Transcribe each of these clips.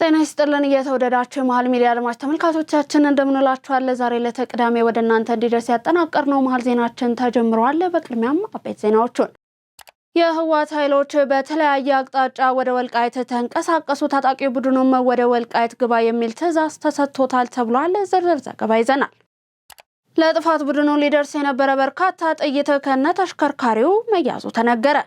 ጤና ይስጥልን እየተወደዳችሁ መሃል ሚዲያ አድማጭ ተመልካቾቻችን እንደምንላችኋል። ዛሬ ለተቅዳሜ ወደ እናንተ እንዲደርስ ያጠናቀርነው መሃል ዜናችን ተጀምሯል። በቅድሚያም አበይት ዜናዎቹን የህወሓት ኃይሎች በተለያየ አቅጣጫ ወደ ወልቃይት ተንቀሳቀሱ። ታጣቂ ቡድኑም ወደ ወልቃይት ግባ የሚል ትዕዛዝ ተሰጥቶታል ተብሏል። ዝርዝር ዘገባ ይዘናል። ለጥፋት ቡድኑ ሊደርስ የነበረ በርካታ ጥይት ከነ ተሽከርካሪው መያዙ ተነገረ።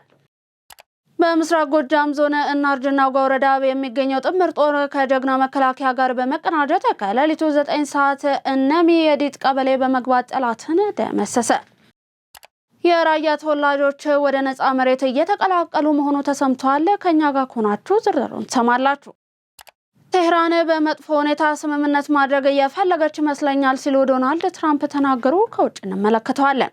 በምስራቅ ጎጃም ዞን እናርጅና ወረዳ የሚገኘው ጥምር ጦር ከጀግና መከላከያ ጋር በመቀናጀት ከሌሊቱ 9 ሰዓት እነሚ የዲጥ ቀበሌ በመግባት ጠላትን ደመሰሰ። የራያ ተወላጆች ወደ ነፃ መሬት እየተቀላቀሉ መሆኑ ተሰምቷል። ከኛ ጋር ሆናችሁ ዝርዝሩን ተሰማላችሁ። ቴህራን በመጥፎ ሁኔታ ስምምነት ማድረግ እየፈለገች ይመስለኛል ሲሉ ዶናልድ ትራምፕ ተናገሩ። ከውጭ እንመለከተዋለን።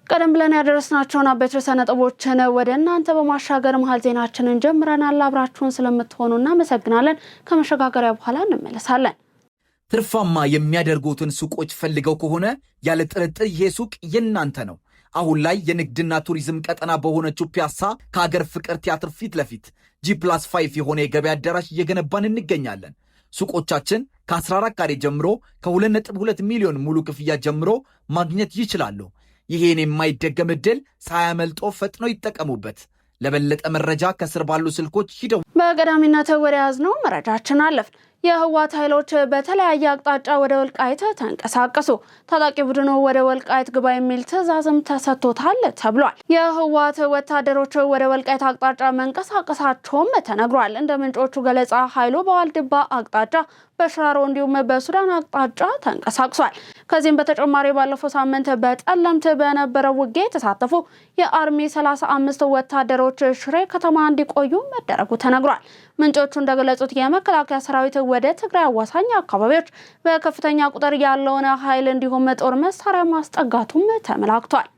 ቀደም ብለን ያደረስናቸውን አበይት ርዕሰ ነጥቦችን ወደ እናንተ በማሻገር መሃል ዜናችንን ጀምረናል። አብራችሁን ስለምትሆኑ እናመሰግናለን። ከመሸጋገሪያ በኋላ እንመለሳለን። ትርፋማ የሚያደርጉትን ሱቆች ፈልገው ከሆነ ያለ ጥርጥር ይሄ ሱቅ የናንተ ነው። አሁን ላይ የንግድና ቱሪዝም ቀጠና በሆነችው ፒያሳ ከሀገር ፍቅር ቲያትር ፊት ለፊት G+5 የሆነ የገበያ አዳራሽ እየገነባን እንገኛለን። ሱቆቻችን ከ14 ካሬ ጀምሮ ከ2.2 ሚሊዮን ሙሉ ክፍያ ጀምሮ ማግኘት ይችላሉ። ይሄን የማይደገም እድል ሳያመልጦ ፈጥነው ይጠቀሙበት። ለበለጠ መረጃ ከስር ባሉ ስልኮች ሂደው። በቀዳሚነት ወደ ያዝነው መረጃችን አለፍን። የህወሓት ኃይሎች በተለያየ አቅጣጫ ወደ ወልቃይት ተንቀሳቀሱ። ታጣቂ ቡድኑ ወደ ወልቃይት ግባ የሚል ትዕዛዝም ተሰጥቶታል ተብሏል። የህወሓት ወታደሮች ወደ ወልቃይት አቅጣጫ መንቀሳቀሳቸውም ተነግሯል። እንደ ምንጮቹ ገለጻ ኃይሉ በዋልድባ አቅጣጫ በሽራሮ እንዲሁም በሱዳን አቅጣጫ ተንቀሳቅሷል። ከዚህም በተጨማሪ ባለፈው ሳምንት በጠለምት በነበረው ውጊያ የተሳተፉ የአርሚ 35 ወታደሮች ሽሬ ከተማ እንዲቆዩ መደረጉ ተነግሯል። ምንጮቹ እንደገለጹት የመከላከያ ሰራዊት ወደ ትግራይ አዋሳኝ አካባቢዎች በከፍተኛ ቁጥር ያለውን ኃይል እንዲሁም ጦር መሳሪያ ማስጠጋቱም ተመላክቷል።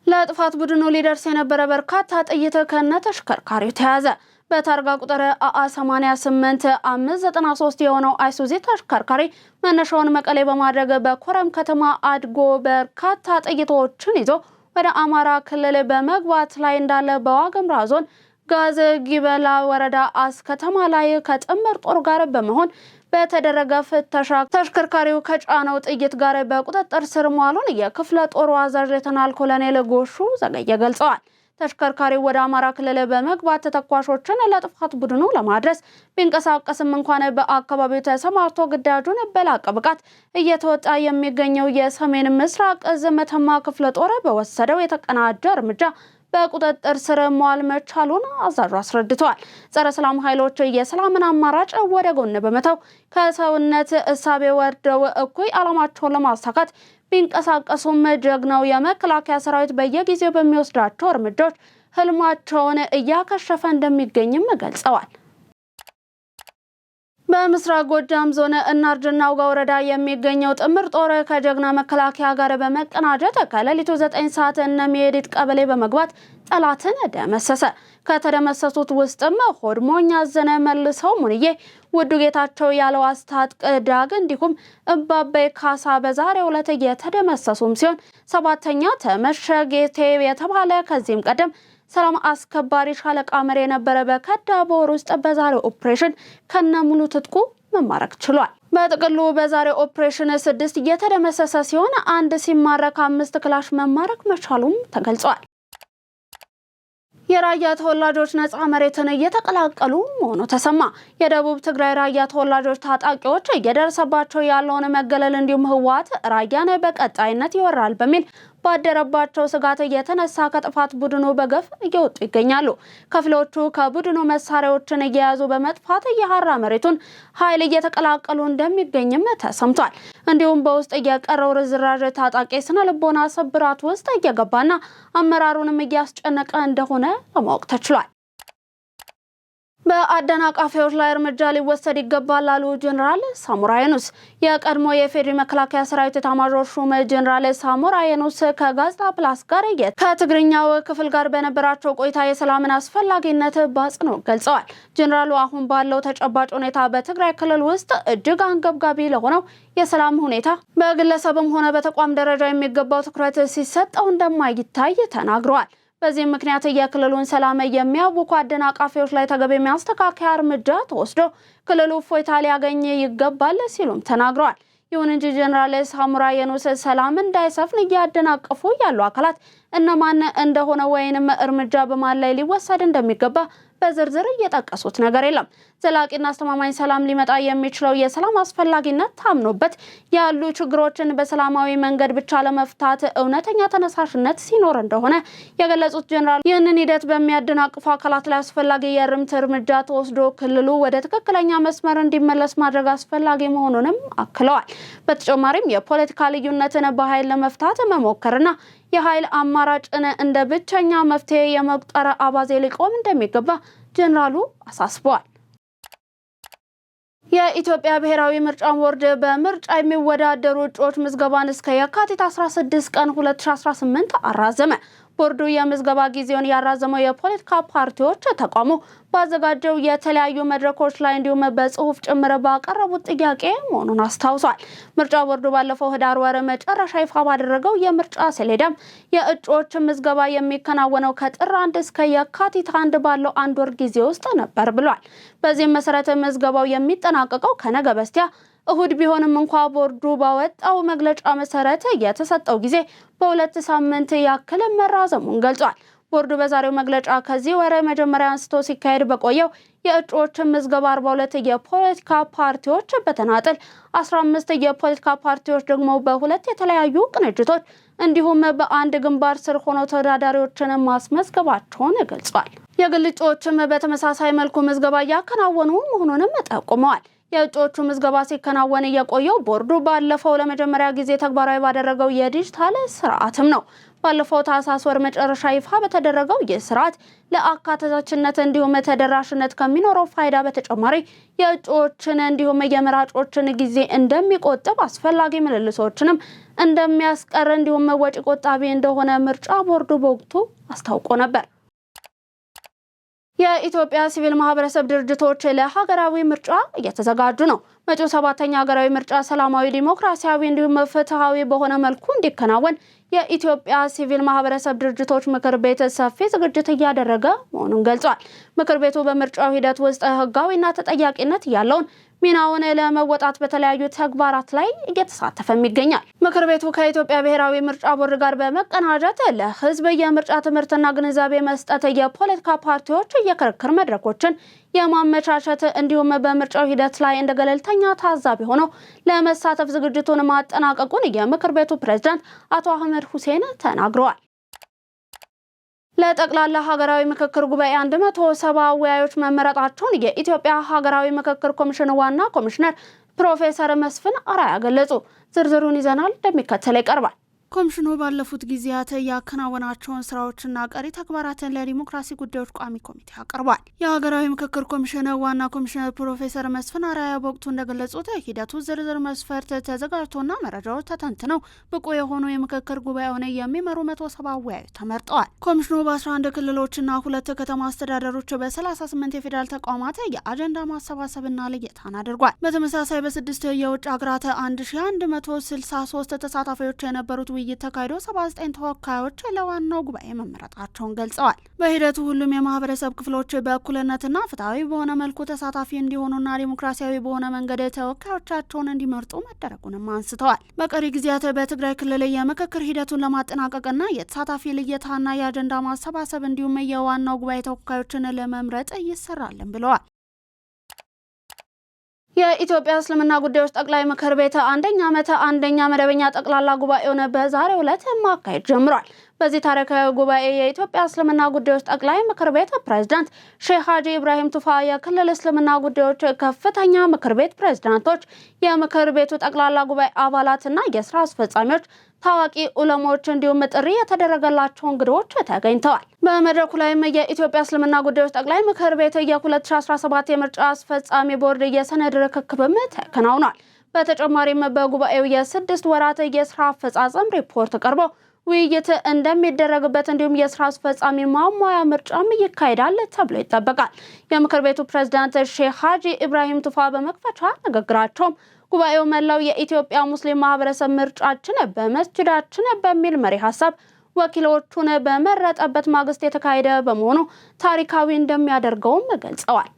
ለጥፋት ቡድኑ ሊደርስ የነበረ በርካታ ጥይት ከነ ተሽከርካሪው ተያዘ። በታርጋ ቁጥር AA88 593 የሆነው አይሱዚ ተሽከርካሪ መነሻውን መቀሌ በማድረግ በኮረም ከተማ አድጎ በርካታ ጥይቶችን ይዞ ወደ አማራ ክልል በመግባት ላይ እንዳለ በዋግምራ ዞን ጋዝ ጊበላ ወረዳ አስከተማ ላይ ከጥምር ጦር ጋር በመሆን በተደረገ ፍተሻ ተሽከርካሪው ከጫነው ጥይት ጋር በቁጥጥር ስር መዋሉን የክፍለ ጦሩ አዛዥ ሌተናል ኮሎኔል ጎሹ ዘገየ ገልጸዋል። ተሽከርካሪው ወደ አማራ ክልል በመግባት ተተኳሾችን ለጥፋት ቡድኑ ለማድረስ ቢንቀሳቀስም እንኳን በአካባቢው ተሰማርቶ ግዳጁን በላቀ ብቃት እየተወጣ የሚገኘው የሰሜን ምስራቅ እዝ መተማ ክፍለ ጦር በወሰደው የተቀናጀ እርምጃ በቁጥጥር ስር መዋል መቻሉን አዛዡ አስረድተዋል። ጸረ ሰላም ኃይሎች የሰላምን አማራጭ ወደ ጎን በመተው ከሰውነት እሳቤ ወርደው እኩይ ዓላማቸውን ለማሳካት ቢንቀሳቀሱም ጀግናው የመከላከያ ሰራዊት በየጊዜው በሚወስዳቸው እርምጃዎች ህልማቸውን እያከሸፈ እንደሚገኝም ገልጸዋል። በምስራቅ ጎጃም ዞን እናርጅና ወረዳ የሚገኘው ጥምር ጦር ከጀግና መከላከያ ጋር በመቀናጀት ከሌሊቱ 9 ሰዓት እነሚሄዲት ቀበሌ በመግባት ጠላትን ደመሰሰ። ከተደመሰሱት ውስጥም ሆድሞኛ ዘነ መልሰው ሙንዬ ውዱ ጌታቸው ያለው አስታጥቅ ዳግ እንዲሁም እባበይ ካሳ በዛሬው ዕለት የተደመሰሱም ሲሆን ሰባተኛ ተመሸጌቴ የተባለ ከዚህም ቀደም ሰላም አስከባሪ ሻለቃ መሪ የነበረ በከዳ ቦር ውስጥ በዛሬው ኦፕሬሽን ከነሙሉ ትጥቁ መማረክ ችሏል። በጥቅሉ በዛሬው ኦፕሬሽን 6 እየተደመሰሰ ሲሆን አንድ ሲማረክ 5 ክላሽ መማረክ መቻሉም ተገልጿል። የራያ ተወላጆች ነፃ መሬትን እየተቀላቀሉ መሆኑ ተሰማ። የደቡብ ትግራይ ራያ ተወላጆች ታጣቂዎች እየደረሰባቸው ያለውን መገለል እንዲሁም ህወሓት ራያን በቀጣይነት ይወራል በሚል ባደረባቸው ስጋት የተነሳ ከጥፋት ቡድኑ በገፍ እየወጡ ይገኛሉ። ከፍሎቹ ከቡድኑ መሳሪያዎችን እየያዙ በመጥፋት የሐራ መሬቱን ኃይል እየተቀላቀሉ እንደሚገኝም ተሰምቷል። እንዲሁም በውስጥ የቀረው ርዝራዥ ታጣቂ ስነ ልቦና ስብራት ውስጥ እየገባና አመራሩንም እያስጨነቀ እንደሆነ ለማወቅ ተችሏል። በአደናቃፊዎች ላይ እርምጃ ሊወሰድ ይገባል አሉ ጀነራል ሳሞራ የኑስ። የቀድሞ የፌዴሪ መከላከያ ሰራዊት ኤታማዦር ሹም ጀነራል ሳሞራ የኑስ ከጋዜጣ ፕላስ ጋር ከትግርኛው ክፍል ጋር በነበራቸው ቆይታ የሰላምን አስፈላጊነት በአጽንኦት ገልጸዋል። ጀነራሉ አሁን ባለው ተጨባጭ ሁኔታ በትግራይ ክልል ውስጥ እጅግ አንገብጋቢ ለሆነው የሰላም ሁኔታ በግለሰብም ሆነ በተቋም ደረጃ የሚገባው ትኩረት ሲሰጠው እንደማይታይ ተናግረዋል። በዚህ ምክንያት የክልሉን ሰላም የሚያውኩ አደናቃፊዎች ላይ ተገቢ ማስተካከያ እርምጃ ተወስዶ ክልሉ እፎይታ ሊያገኝ ይገባል ሲሉም ተናግረዋል። ይሁን እንጂ ጀነራል ሳሙራ የኑስ ሰላም እንዳይሰፍን እያደናቀፉ ያሉ አካላት እነማን እንደሆነ ወይንም እርምጃ በማን ላይ ሊወሰድ እንደሚገባ በዝርዝር እየጠቀሱት ነገር የለም። ዘላቂና አስተማማኝ ሰላም ሊመጣ የሚችለው የሰላም አስፈላጊነት ታምኖበት ያሉ ችግሮችን በሰላማዊ መንገድ ብቻ ለመፍታት እውነተኛ ተነሳሽነት ሲኖር እንደሆነ የገለጹት ጀነራል ይህንን ሂደት በሚያደናቅፉ አካላት ላይ አስፈላጊ የእርምት እርምጃ ተወስዶ ክልሉ ወደ ትክክለኛ መስመር እንዲመለስ ማድረግ አስፈላጊ መሆኑንም አክለዋል። በተጨማሪም የፖለቲካ ልዩነትን በኃይል ለመፍታት መሞከርና የኃይል አማራጭን እንደ ብቸኛ መፍትሄ የመቁጠር አባዜ ሊቆም እንደሚገባ ጀነራሉ አሳስበዋል። የኢትዮጵያ ብሔራዊ ምርጫ ቦርድ በምርጫ የሚወዳደሩ እጩዎች ምዝገባን እስከ የካቲት 16 ቀን 2018 አራዘመ። ቦርዱ የምዝገባ ጊዜውን ያራዘመው የፖለቲካ ፓርቲዎች ተቋሙ ባዘጋጀው የተለያዩ መድረኮች ላይ እንዲሁም በጽሁፍ ጭምር ባቀረቡት ጥያቄ መሆኑን አስታውሷል። ምርጫ ቦርዱ ባለፈው ህዳር ወር መጨረሻ ይፋ ባደረገው የምርጫ ሰሌዳም የእጩዎች ምዝገባ የሚከናወነው ከጥር 1 እስከ የካቲት 1 ባለው አንድ ወር ጊዜ ውስጥ ነበር ብሏል። በዚህም መሰረት ምዝገባው የሚጠናቀቀው ከነገ በስቲያ እሁድ ቢሆንም እንኳ ቦርዱ ባወጣው መግለጫ መሰረት የተሰጠው ጊዜ በ2 ሳምንት ያክል መራዘሙን ገልጿል። ቦርዱ በዛሬው መግለጫ ከዚህ ወር መጀመሪያ አንስቶ ሲካሄድ በቆየው የእጩዎች ምዝገባ 42 የፖለቲካ ፓርቲዎች በተናጠል 15 የፖለቲካ ፓርቲዎች ደግሞ በሁለት የተለያዩ ቅንጅቶች እንዲሁም በአንድ ግንባር ስር ሆነው ተወዳዳሪዎችን ማስመዝገባቸውን ገልጿል። የግል እጩዎችም በተመሳሳይ መልኩ ምዝገባ እያከናወኑ መሆኑንም ጠቁመዋል። የእጩዎቹ ምዝገባ ሲከናወን የቆየው ቦርዱ ባለፈው ለመጀመሪያ ጊዜ ተግባራዊ ባደረገው የዲጂታል ስርዓትም ነው። ባለፈው ታህሳስ ወር መጨረሻ ይፋ በተደረገው የስርዓት ለአካታችነት እንዲሁም ተደራሽነት ከሚኖረው ፋይዳ በተጨማሪ የእጩዎችን እንዲሁም የመራጮችን ጊዜ እንደሚቆጥብ አስፈላጊ ምልልሶችንም እንደሚያስቀር እንዲሁም ወጪ ቆጣቢ እንደሆነ ምርጫ ቦርዱ በወቅቱ አስታውቆ ነበር። የኢትዮጵያ ሲቪል ማህበረሰብ ድርጅቶች ለሀገራዊ ምርጫ እየተዘጋጁ ነው። መጪው 7ኛ ሀገራዊ ምርጫ ሰላማዊ፣ ዲሞክራሲያዊ እንዲሁም ፍትሃዊ በሆነ መልኩ እንዲከናወን የኢትዮጵያ ሲቪል ማህበረሰብ ድርጅቶች ምክር ቤት ሰፊ ዝግጅት እያደረገ መሆኑን ገልጿል። ምክር ቤቱ በምርጫው ሂደት ውስጥ ህጋዊና ተጠያቂነት ያለውን ሚናውን ለመወጣት በተለያዩ ተግባራት ላይ እየተሳተፈም ይገኛል። ምክር ቤቱ ከኢትዮጵያ ብሔራዊ ምርጫ ቦርድ ጋር በመቀናጀት ለህዝብ የምርጫ ትምህርትና ግንዛቤ መስጠት፣ የፖለቲካ ፓርቲዎች የክርክር መድረኮችን የማመቻቸት እንዲሁም በምርጫው ሂደት ላይ እንደ ገለልተኛ ታዛቢ ሆነው ለመሳተፍ ዝግጅቱን ማጠናቀቁን የምክር ቤቱ ፕሬዝዳንት አቶ አህመድ ሁሴን ተናግረዋል። ለጠቅላላ ሀገራዊ ምክክር ጉባኤ 170 አወያዮች መመረጣቸውን የኢትዮጵያ ሀገራዊ ምክክር ኮሚሽን ዋና ኮሚሽነር ፕሮፌሰር መስፍን አራያ ገለጹ። ዝርዝሩን ይዘናል፣ እንደሚከተለው ይቀርባል። ኮሚሽኑ ባለፉት ጊዜያት ያከናወናቸውን ስራዎችና ቀሪ ተግባራትን ለዲሞክራሲ ጉዳዮች ቋሚ ኮሚቴ አቅርቧል። የሀገራዊ ምክክር ኮሚሽን ዋና ኮሚሽነር ፕሮፌሰር መስፍን አራያ በወቅቱ እንደገለጹት ሂደቱ ዝርዝር መስፈርት ተዘጋጅቶና መረጃዎች ተተንትነው ብቁ የሆኑ የምክክር ጉባኤውን የሚመሩ 170 አወያዮች ተመርጠዋል። ኮሚሽኑ በ11 ክልሎችና 2 ከተማ አስተዳደሮች በ38 የፌዴራል ተቋማት የአጀንዳ ማሰባሰብና ልየታን አድርጓል። በተመሳሳይ በ6 የውጭ ሀገራት 1163 ተሳታፊዎች የነበሩት ውይይት ተካሂዶ 79 ተወካዮች ለዋናው ጉባኤ መመረጣቸውን ገልጸዋል። በሂደቱ ሁሉም የማህበረሰብ ክፍሎች በእኩልነትና ፍትሃዊ በሆነ መልኩ ተሳታፊ እንዲሆኑና ዲሞክራሲያዊ በሆነ መንገድ ተወካዮቻቸውን እንዲመርጡ መደረጉንም አንስተዋል። በቀሪ ጊዜያት በትግራይ ክልል የምክክር ሂደቱን ለማጠናቀቅና የተሳታፊ ልየታና የአጀንዳ ማሰባሰብ እንዲሁም የዋናው ጉባኤ ተወካዮችን ለመምረጥ ይሰራልን ብለዋል። የኢትዮጵያ እስልምና ጉዳዮች ጠቅላይ ምክር ቤት 1ኛ ዓመት 1ኛ መደበኛ ጠቅላላ ጉባኤውን በዛሬው ዕለት ማካሄድ ጀምሯል። በዚህ ታሪካዊ ጉባኤ የኢትዮጵያ እስልምና ጉዳዮች ጠቅላይ ምክር ቤት ፕሬዝዳንት ሼህ ሀጂ ኢብራሂም ቱፋ፣ የክልል እስልምና ጉዳዮች ከፍተኛ ምክር ቤት ፕሬዝዳንቶች፣ የምክር ቤቱ ጠቅላላ ጉባኤ አባላትና የስራ አስፈጻሚዎች፣ ታዋቂ ዑለሞች እንዲሁም ጥሪ የተደረገላቸው እንግዶች ተገኝተዋል። በመድረኩ ላይም የኢትዮጵያ እስልምና ጉዳዮች ጠቅላይ ምክር ቤት የ2017 የምርጫ አስፈጻሚ ቦርድ የሰነድ ርክክብም ተከናውኗል። በተጨማሪም በጉባኤው የ6 ወራት የስራ አፈጻጸም ሪፖርት ቀርቦ ውይይት እንደሚደረግበት እንዲሁም የስራ አስፈጻሚ ማሟያ ምርጫም ይካሄዳል ተብሎ ይጠበቃል። የምክር ቤቱ ፕሬዝዳንት ሼህ ሀጂ ኢብራሂም ቱፋ በመክፈቻ ንግግራቸውም ጉባኤው መላው የኢትዮጵያ ሙስሊም ማህበረሰብ ምርጫችን በመስጂዳችን በሚል መሪ ሀሳብ ወኪሎቹን በመረጠበት ማግስት የተካሄደ በመሆኑ ታሪካዊ እንደሚያደርገውም ገልጸዋል።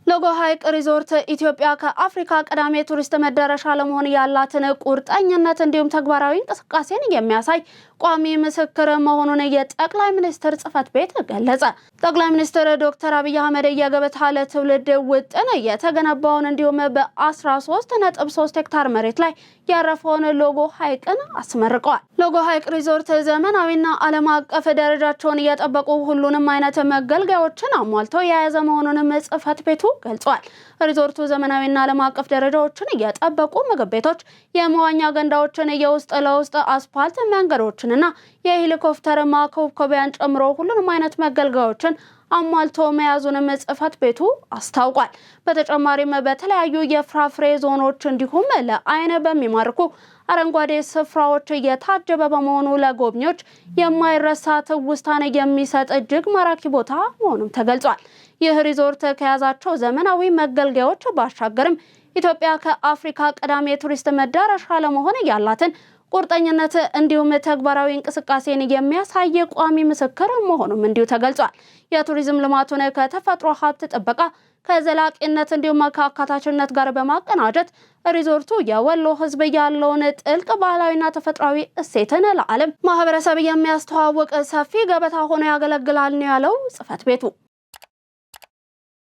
ሎጎ ሐይቅ ሪዞርት ኢትዮጵያ ከአፍሪካ ቀዳሚ ቱሪስት መዳረሻ ለመሆን ያላትን ቁርጠኝነት እንዲሁም ተግባራዊ እንቅስቃሴን የሚያሳይ ቋሚ ምስክር መሆኑን የጠቅላይ ሚኒስትር ጽሕፈት ቤት ገለጸ። ጠቅላይ ሚኒስትር ዶክተር አብይ አህመድ የገበታ ለትውልድ ውጥን የተገነባውን እንዲሁም በ13.3 ሄክታር መሬት ላይ ያረፈውን ሎጎ ሐይቅን አስመርቀዋል። ሎጎ ሐይቅ ሪዞርት ዘመናዊና ዓለም አቀፍ ደረጃቸውን እየጠበቁ ሁሉንም አይነት መገልገያዎችን አሟልቶ የያዘ መሆኑንም ጽሕፈት ቤቱ ገልጿል። ሪዞርቱ ዘመናዊና ዓለም አቀፍ ደረጃዎችን እየጠበቁ ምግብ ቤቶች፣ የመዋኛ ገንዳዎችን፣ የውስጥ ለውስጥ አስፓልት መንገዶችንና የሄሊኮፕተር ማኮብኮቢያን ጨምሮ ሁሉንም አይነት መገልገያዎችን አሟልቶ መያዙንም ጽሕፈት ቤቱ አስታውቋል። በተጨማሪም በተለያዩ የፍራፍሬ ዞኖች እንዲሁም ለአይን በሚማርኩ አረንጓዴ ስፍራዎች የታጀበ በመሆኑ ለጎብኚዎች የማይረሳ ትውስታን የሚሰጥ እጅግ ማራኪ ቦታ መሆኑም ተገልጿል። ይህ ሪዞርት ከያዛቸው ዘመናዊ መገልገያዎች ባሻገርም ኢትዮጵያ ከአፍሪካ ቀዳሚ የቱሪስት መዳረሻ ለመሆን ያላትን ቁርጠኝነት እንዲሁም ተግባራዊ እንቅስቃሴን የሚያሳይ ቋሚ ምስክር መሆኑም እንዲሁ ተገልጿል። የቱሪዝም ልማቱን ከተፈጥሮ ሀብት ጥበቃ ከዘላቂነት እንዲሁም ከአካታችነት ጋር በማቀናጀት ሪዞርቱ የወሎ ሕዝብ ያለውን ጥልቅ ባህላዊና ተፈጥሯዊ እሴትን ለዓለም ማህበረሰብ የሚያስተዋውቅ ሰፊ ገበታ ሆኖ ያገለግላል ነው ያለው ጽሕፈት ቤቱ።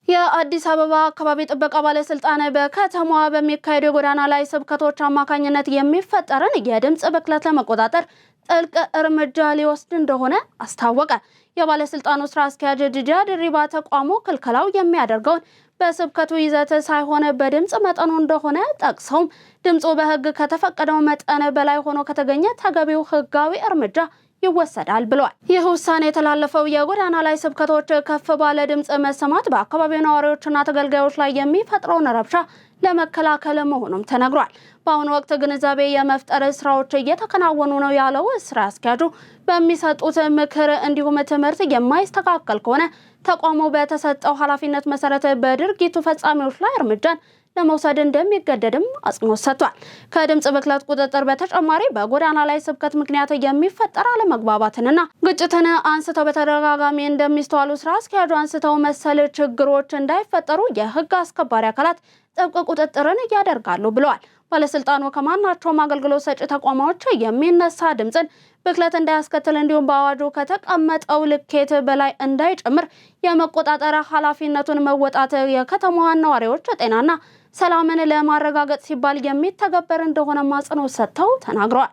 የአዲስ አበባ አካባቢ ጥበቃ ባለስልጣን በከተማዋ በሚካሄዱ የጎዳና ላይ ስብከቶች አማካኝነት የሚፈጠርን የድምጽ ብክለት ለመቆጣጠር ጥልቅ እርምጃ ሊወስድ እንደሆነ አስታወቀ። የባለስልጣኑ ስራ አስኪያጅ ጂጃ ድሪባ ተቋሙ ክልከላው የሚያደርገውን በስብከቱ ይዘት ሳይሆን በድምጽ መጠኑ እንደሆነ ጠቅሰውም ድምጹ በሕግ ከተፈቀደው መጠን በላይ ሆኖ ከተገኘ ተገቢው ሕጋዊ እርምጃ ይወሰዳል ብለዋል። ይህ ውሳኔ የተላለፈው የጎዳና ላይ ስብከቶች ከፍ ባለ ድምጽ መሰማት በአካባቢው ነዋሪዎችና ተገልጋዮች ላይ የሚፈጥረውን ረብሻ ለመከላከል መሆኑም ተነግሯል። በአሁኑ ወቅት ግንዛቤ የመፍጠር ስራዎች እየተከናወኑ ነው ያለው ስራ አስኪያጁ በሚሰጡት ምክር እንዲሁም ትምህርት የማይስተካከል ከሆነ ተቋሙ በተሰጠው ኃላፊነት መሰረት በድርጊቱ ፈጻሚዎች ላይ እርምጃን ለመውሰድ እንደሚገደድም አጽንኦት ሰጥቷል። ከድምጽ ብክለት ቁጥጥር በተጨማሪ በጎዳና ላይ ስብከት ምክንያት የሚፈጠር አለመግባባትንና ግጭትን አንስተው በተደጋጋሚ እንደሚስተዋሉ ስራ አስኪያጁ አንስተው መሰል ችግሮች እንዳይፈጠሩ የሕግ አስከባሪ አካላት ጥብቅ ቁጥጥርን ያደርጋሉ ብለዋል። ባለስልጣኑ ከማናቸውም አገልግሎት ሰጪ ተቋማዎች የሚነሳ ድምጽን ብክለት እንዳያስከትል እንዲሁም በአዋጁ ከተቀመጠው ልኬት በላይ እንዳይጨምር የመቆጣጠር ኃላፊነቱን መወጣት የከተማዋን ነዋሪዎች ጤናና ሰላምን ለማረጋገጥ ሲባል የሚተገበር እንደሆነ አጽንኦት ሰጥተው ተናግረዋል።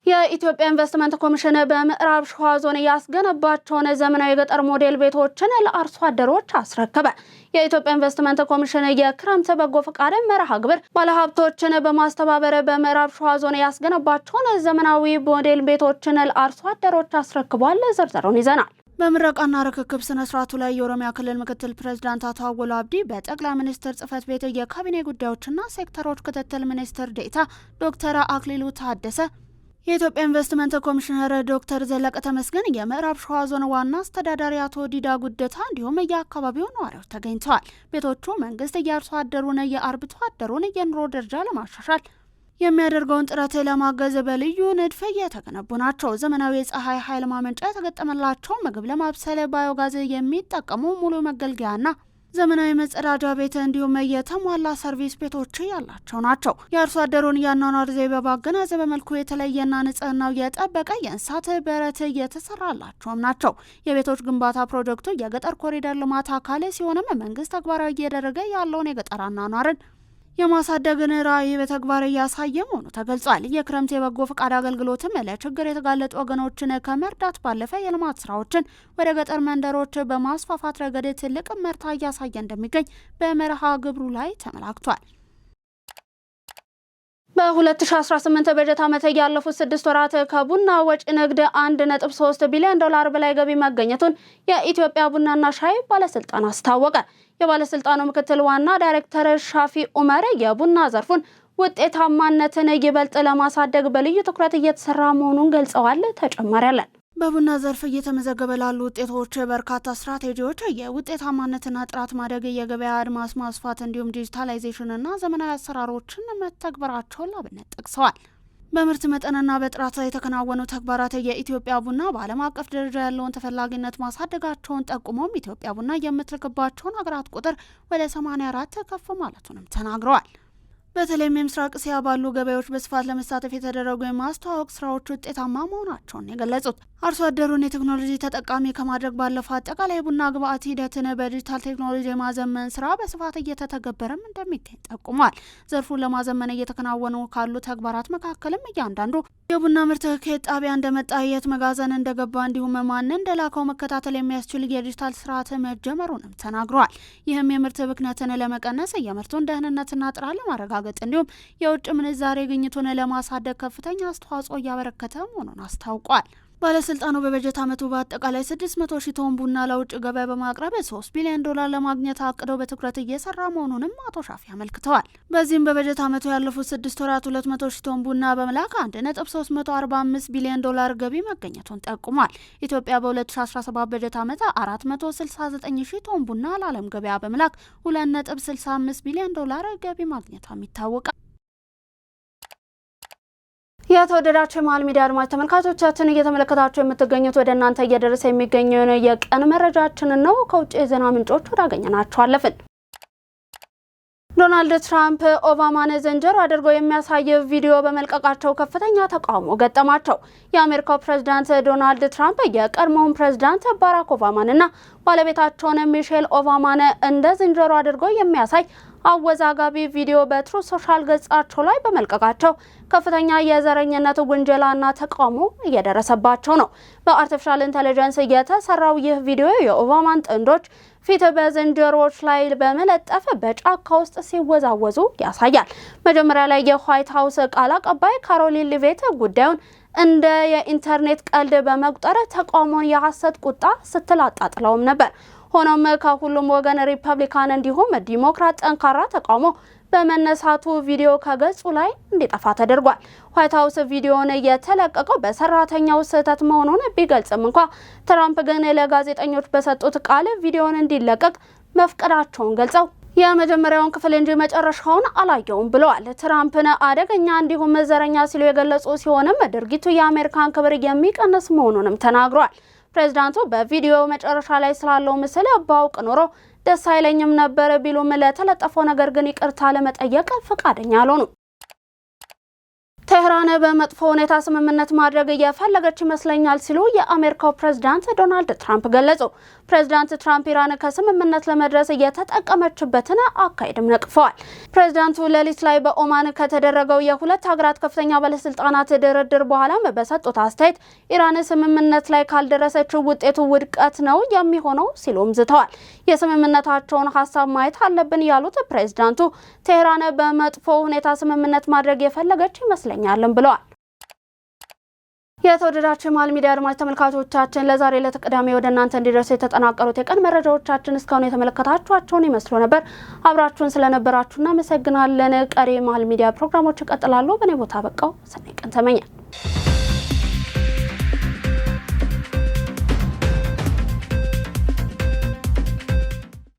የኢትዮጵያ ኢንቨስትመንት ኮሚሽን በምዕራብ ሸዋ ዞን ያስገነባቸውን ዘመናዊ የገጠር ሞዴል ቤቶችን ለአርሶ አደሮች አስረከበ። የኢትዮጵያ ኢንቨስትመንት ኮሚሽን የክረምት በጎ ፈቃድ መርሃ ግብር ባለሀብቶችን በማስተባበር በምዕራብ ሸዋ ዞን ያስገነባቸውን ዘመናዊ ሞዴል ቤቶችን ለአርሶ አደሮች አስረክቧል። ዝርዝሩን ይዘናል። በምረቃና ርክክብ ስነ ስርዓቱ ላይ የኦሮሚያ ክልል ምክትል ፕሬዝዳንት አቶ አወሎ አብዲ፣ በጠቅላይ ሚኒስትር ጽሕፈት ቤት የካቢኔ ጉዳዮችና ሴክተሮች ክትትል ሚኒስትር ዴኤታ ዶክተር አክሊሉ ታደሰ፣ የኢትዮጵያ ኢንቨስትመንት ኮሚሽነር ዶክተር ዘለቀ ተመስገን፣ የምዕራብ ሸዋ ዞን ዋና አስተዳዳሪ አቶ ዲዳ ጉደታ እንዲሁም የአካባቢው ነዋሪዎች ተገኝተዋል። ቤቶቹ መንግስት የአርሶ አደሩን የአርብቶ አደሩን የኑሮ ደረጃ ለማሻሻል የሚያደርገውን ጥረት ለማገዝ በልዩ ንድፍ የተገነቡ ናቸው። ዘመናዊ የፀሐይ ኃይል ማመንጫ የተገጠመላቸው፣ ምግብ ለማብሰል ባዮጋዝ የሚጠቀሙ ሙሉ መገልገያና ዘመናዊ መጸዳጃ ቤት እንዲሁም የተሟላ ሰርቪስ ቤቶች ያላቸው ናቸው። የአርሶ አደሩን የአኗኗር ዘይቤ ባገናዘበ መልኩ የተለየና ንጽህናው የጠበቀ የእንስሳት በረት የተሰራላቸውም ናቸው። የቤቶች ግንባታ ፕሮጀክቱ የገጠር ኮሪደር ልማት አካል ሲሆንም መንግስት ተግባራዊ እያደረገ ያለውን የገጠር አኗኗርን የማሳደግን ራዕይ በተግባር እያሳየ መሆኑ ተገልጿል። የክረምት የበጎ ፈቃድ አገልግሎትም ለችግር የተጋለጡ ወገኖችን ከመርዳት ባለፈ የልማት ስራዎችን ወደ ገጠር መንደሮች በማስፋፋት ረገድ ትልቅ መርታ እያሳየ እንደሚገኝ በመርሃ ግብሩ ላይ ተመላክቷል። በ2018 በጀት ዓመት ያለፉት 6 ወራት ከቡና ወጪ ንግድ 1.3 ቢሊዮን ዶላር በላይ ገቢ መገኘቱን የኢትዮጵያ ቡናና ሻይ ባለስልጣን አስታወቀ። የባለስልጣኑ ምክትል ዋና ዳይሬክተር ሻፊ ኡመር የቡና ዘርፉን ውጤታማነትን ይበልጥ ለማሳደግ በልዩ ትኩረት እየተሰራ መሆኑን ገልጸዋል። ተጨማሪ አለን። በቡና ዘርፍ እየተመዘገበ ላሉ ውጤቶች በርካታ ስትራቴጂዎች የውጤታማነትና ጥራት ማደግ፣ የገበያ አድማስ ማስፋት እንዲሁም ዲጂታላይዜሽንና ዘመናዊ አሰራሮችን መተግበራቸውን ላብነት ጠቅሰዋል። በምርት መጠንና በጥራት ላይ የተከናወኑ ተግባራት የኢትዮጵያ ቡና በዓለም አቀፍ ደረጃ ያለውን ተፈላጊነት ማሳደጋቸውን ጠቁሞም ኢትዮጵያ ቡና የምትልክባቸውን ሀገራት ቁጥር ወደ 84 ከፍ ማለቱንም ተናግረዋል። በተለይም የምስራቅ እስያ ባሉ ገበያዎች በስፋት ለመሳተፍ የተደረጉ የማስተዋወቅ ስራዎች ውጤታማ መሆናቸውን የገለጹት አርሶ አደሩን የቴክኖሎጂ ተጠቃሚ ከማድረግ ባለፈ አጠቃላይ ቡና ግብአት ሂደትን በዲጂታል ቴክኖሎጂ የማዘመን ስራ በስፋት እየተተገበረም እንደሚገኝ ጠቁሟል። ዘርፉን ለማዘመን እየተከናወኑ ካሉ ተግባራት መካከልም እያንዳንዱ የቡና ምርት ከየት ጣቢያ እንደመጣ፣ የት መጋዘን እንደገባ እንዲሁም ማን እንደላከው መከታተል የሚያስችል የዲጂታል ስርዓት መጀመሩንም ተናግረዋል። ይህም የምርት ብክነትን ለመቀነስ፣ የምርቱን ደህንነትና ጥራት ለማረጋገጥ እንዲሁም የውጭ ምንዛሬ ግኝቱን ለማሳደግ ከፍተኛ አስተዋጽኦ እያበረከተ መሆኑን አስታውቋል። ባለስልጣኑ በበጀት ዓመቱ በአጠቃላይ 600 ሺህ ቶን ቡና ለውጭ ገበያ በማቅረብ $3 ቢሊዮን ለማግኘት አቅደው በትኩረት እየሰራ መሆኑንም አቶ ሻፊ አመልክተዋል። በዚህም በበጀት ዓመቱ ያለፉት 6 ወራት 200 ሺህ ቶን ቡና በመላክ $1.345 ቢሊዮን ገቢ መገኘቱን ጠቁሟል። ኢትዮጵያ በ2017 በጀት ዓመት 469 ሺህ ቶን ቡና ለዓለም ገበያ በመላክ $2.65 ቢሊዮን ገቢ ማግኘቷም ይታወቃል። የተወደዳችሁ የመሃል ሚዲያ አድማጭ ተመልካቾቻችን እየተመለከታችሁ የምትገኙት ወደ እናንተ እየደረሰ የሚገኘው የቀን መረጃችንን ነው። ከውጭ የዜና ምንጮች ወዳገኘናቸው አለፍን። ዶናልድ ትራምፕ ኦባማን ዝንጀሮ አድርጎ የሚያሳይ ቪዲዮ በመልቀቃቸው ከፍተኛ ተቃውሞ ገጠማቸው። የአሜሪካው ፕሬዝዳንት ዶናልድ ትራምፕ የቀድሞውን ፕሬዝዳንት ባራክ ኦባማንና ባለቤታቸውን ሚሼል ኦባማን እንደ ዝንጀሮ አድርጎ የሚያሳይ አወዛጋቢ ቪዲዮ በትሩ ሶሻል ገጻቸው ላይ በመልቀቃቸው ከፍተኛ የዘረኝነት ውንጀላና ተቃውሞ እየደረሰባቸው ነው። በአርቲፊሻል ኢንተለጀንስ የተሰራው ይህ ቪዲዮ የኦባማን ጥንዶች ፊት በዝንጀሮዎች ላይ በመለጠፍ በጫካ ውስጥ ሲወዛወዙ ያሳያል። መጀመሪያ ላይ የዋይት ሀውስ ቃል አቀባይ ካሮሊን ሊቬት ጉዳዩን እንደ የኢንተርኔት ቀልድ በመቁጠር ተቃውሞን የሐሰት ቁጣ ስትል አጣጥለውም ነበር። ሆኖም ከሁሉም ወገን ሪፐብሊካን እንዲሁም ዲሞክራት ጠንካራ ተቃውሞ በመነሳቱ ቪዲዮ ከገጹ ላይ እንዲጠፋ ተደርጓል። ዋይት ሀውስ ቪዲዮውን የተለቀቀው በሰራተኛው ስህተት መሆኑን ቢገልጽም እንኳ ትራምፕ ግን ለጋዜጠኞች በሰጡት ቃል ቪዲዮውን እንዲለቀቅ መፍቀዳቸውን ገልጸው የመጀመሪያውን ክፍል እንጂ መጨረሻውን አላየውም ብለዋል። ትራምፕን አደገኛ እንዲሁም ዘረኛ ሲሉ የገለጹ ሲሆንም ድርጊቱ የአሜሪካን ክብር የሚቀንስ መሆኑንም ተናግሯል። ፕሬዝዳንቱ በቪዲዮ መጨረሻ ላይ ስላለው ምስል ባውቅ ኖሮ ደስ አይለኝም ነበር ቢሉም ለተለጠፈው ነገር ግን ይቅርታ ለመጠየቅ ፈቃደኛ አልሆኑም። ቴህራን በመጥፎ ሁኔታ ስምምነት ማድረግ እየፈለገች ይመስለኛል ሲሉ የአሜሪካው ፕሬዝዳንት ዶናልድ ትራምፕ ገለጹ። ፕሬዝዳንት ትራምፕ ኢራን ከስምምነት ለመድረስ እየተጠቀመችበትን አካሄድም ነቅፈዋል። ፕሬዝዳንቱ ሌሊት ላይ በኦማን ከተደረገው የሁለት ሀገራት ከፍተኛ ባለስልጣናት ድርድር በኋላም በሰጡት አስተያየት ኢራን ስምምነት ላይ ካልደረሰች ውጤቱ ውድቀት ነው የሚሆነው ሲሉም ዝተዋል። የስምምነታቸውን ሀሳብ ማየት አለብን ያሉት ፕሬዝዳንቱ ቴህራን በመጥፎ ሁኔታ ስምምነት ማድረግ የፈለገች ይመስለኛል ብለዋል። የተወደዳችሁ የመሃል ሚዲያ አድማጭ ተመልካቾቻችን ለዛሬ ለተቀዳሚ ወደ እናንተ እንዲደርሱ የተጠናቀሩት የቀን መረጃዎቻችን እስካሁን የተመለከታችኋቸውን ይመስሉ ነበር። አብራችሁን ስለነበራችሁ እናመሰግናለን። ቀሪ የመሃል ሚዲያ ፕሮግራሞች ይቀጥላሉ። በኔ ቦታ በቃው ሰኔ ቀን ተመኘን።